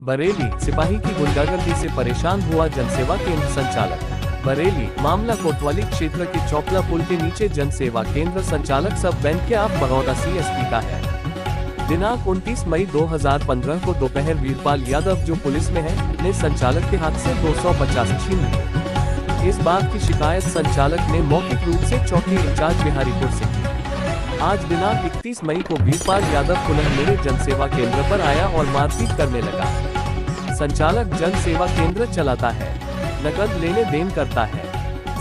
बरेली, सिपाही की गुंडागर्दी से परेशान हुआ जनसेवा केंद्र संचालक। बरेली, मामला कोतवाली क्षेत्र के चौपला पुल के नीचे जनसेवा केंद्र संचालक सब बैंक के आप बड़ौदा CSP का है। दिनांक 29 मई 2015 को दोपहर वीरपाल यादव, जो पुलिस में है, ने संचालक के हाथ से 250 छीन लिए। इस बात की शिकायत संचालक ने मौखिक रूप से चौकी इंचार्ज बिहारीपुर से की। आज दिनांक 31 मई को वीरपाल यादव पुनः मेरे जनसेवा केंद्र पर आया और मारपीट करने लगा। संचालक जन सेवा केंद्र चलाता है, नकद लेने देन करता है।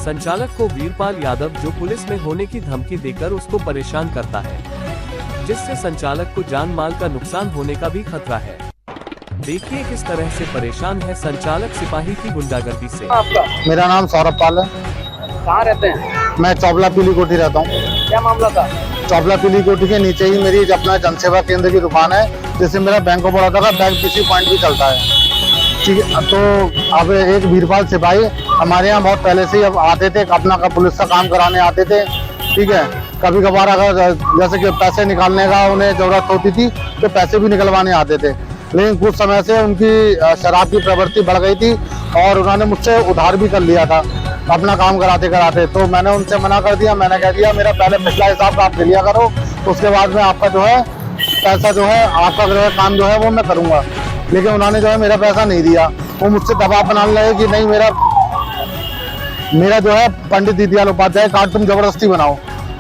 संचालक को वीरपाल यादव, जो पुलिस में होने की धमकी देकर उसको परेशान करता है, जिससे संचालक को जान माल का नुकसान होने का भी खतरा है। देखिए किस तरह से परेशान है संचालक सिपाही की गुंडागर्दी से। आपका? मेरा नाम सौरभ पाल है। कहाँ रहते हैं? मैं चौपला पीली कोठी रहता हूँ। क्या मामला था? चौपला पीली कोठी के नीचे ही मेरी अपना जनसेवा केंद्र की दुकान है, जिससे मेरा बैंक ऑफ बड़ौदा का बैंक PC पॉइंट भी चलता है। ठीक है, तो अब एक वीरपाल सिपाही हमारे यहाँ बहुत पहले से ही अब आते थे, अपना का पुलिस का काम कराने आते थे। ठीक है, कभी कभार अगर जैसे कि पैसे निकालने का उन्हें जरूरत होती थी तो पैसे भी निकलवाने आते थे, लेकिन कुछ समय से उनकी शराब की प्रवृत्ति बढ़ गई थी और उन्होंने मुझसे उधार भी कर लिया था अपना काम कराते कराते। तो मैंने उनसे मना कर दिया। मैंने कह दिया मेरा पहले पिछला हिसाब आप ले लिया करो, तो उसके बाद में आपका जो है पैसा जो है आपका जो है काम जो है वो मैं करूँगा। लेकिन उन्होंने जो है मेरा पैसा नहीं दिया। वो मुझसे दबाव बनाने लगे कि नहीं मेरा जो है पंडित दीनदयाल उपाध्याय कार्ड तुम जबरदस्ती बनाओ।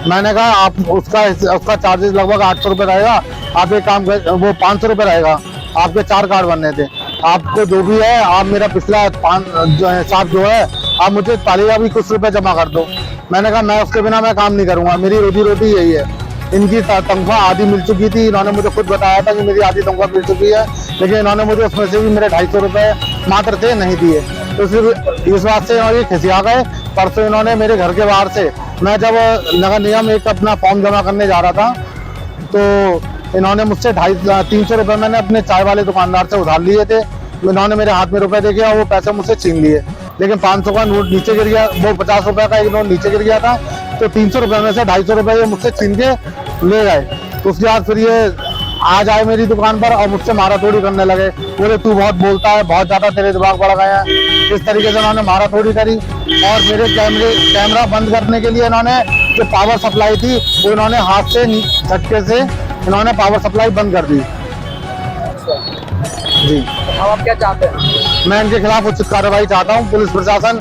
मैंने कहा आप उसका चार्जेस लगभग 800 रुपये रहेगा, आप एक काम कर, वो 500 रुपये रहेगा। आपके 4 कार्ड बनने थे, आपको जो भी है आप मेरा पिछला 5 जो है हिसाब जो है आप मुझे तालिका भी कुछ रुपए जमा कर दो। मैंने कहा मैं उसके बिना मैं काम नहीं करूँगा, मेरी रोजी रोटी यही है। इनकी तनख्वाह आधी मिल चुकी थी, इन्होंने मुझे खुद बताया था कि मेरी आधी तनख्वाह मिल चुकी है, लेकिन इन्होंने मुझे उसमें से भी मेरे 250 रुपये मात्र थे नहीं दिए। तो सिर्फ इस बात से ये खिसिया गए। परसों इन्होंने मेरे घर के बाहर से, मैं जब नगर निगम एक अपना फॉर्म जमा करने जा रहा था, तो इन्होंने मुझसे 300 रुपये मैंने अपने चाय वाले दुकानदार से उधार लिए थे। इन्होंने मेरे हाथ में रुपए देखे और वो पैसे मुझसे छीन लिए। लेकिन 500 का नोट नीचे गिर गया, वो 50 रुपए का एक नोट नीचे गिर गया था, तो 300 रुपये में से 250 रुपये ये मुझसे छीन के ले गए। तो उसके बाद फिर ये आज आए मेरी दुकान पर और मुझसे माराथोड़ी करने लगे। बोले तू बहुत बोलता है, बहुत ज्यादा तेरे दिमाग बढ़ गया है। इस तरीके से इन्होंने माराथोड़ी करी और मेरे कैमरा बंद करने के लिए इन्होंने जो पावर सप्लाई थी वो इन्होंने हाथ से झटके से इन्होंने पावर सप्लाई बंद कर दी। जी, अब आप क्या चाहते हैं? मैं इनके खिलाफ उचित कार्रवाई चाहता हूँ। पुलिस प्रशासन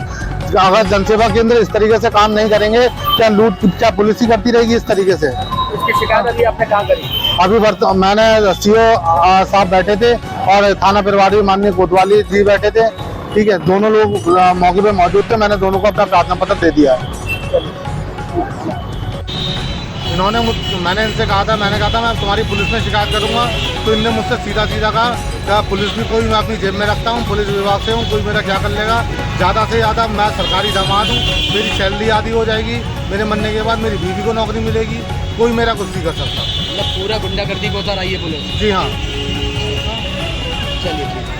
अगर जनसेवा केंद्र इस तरीके से काम नहीं करेंगे, क्या पुलिस ही करती रहेगी इस तरीके से? इसकी शिकायत अभी आपने कहाँ करी? अभी मैंने CO साहब बैठे थे और थाना प्रभारी माननीय कोतवाली जी बैठे थे। ठीक है, दोनों लोग मौके पे मौजूद थे। मैंने दोनों को अपना प्रार्थना पत्र दे दिया है। मैंने इनसे कहा था, मैंने मैं तुम्हारी पुलिस में शिकायत करूंगा, तो इनने मुझसे सीधा कहा पुलिस भी कोई मैं अपनी जेब में रखता हूं, पुलिस विभाग से हूं, कोई मेरा क्या कर लेगा। ज़्यादा से ज़्यादा मैं सरकारी दामाद हूं, मेरी सैलरी आधी हो जाएगी, मेरे मरने के बाद मेरी बीवी को नौकरी मिलेगी, कोई मेरा कुछ नहीं कर सकता। मतलब पूरा गुंडागर्दी को उतार आई है पुलिस? जी हाँ। चलिए ठीक है।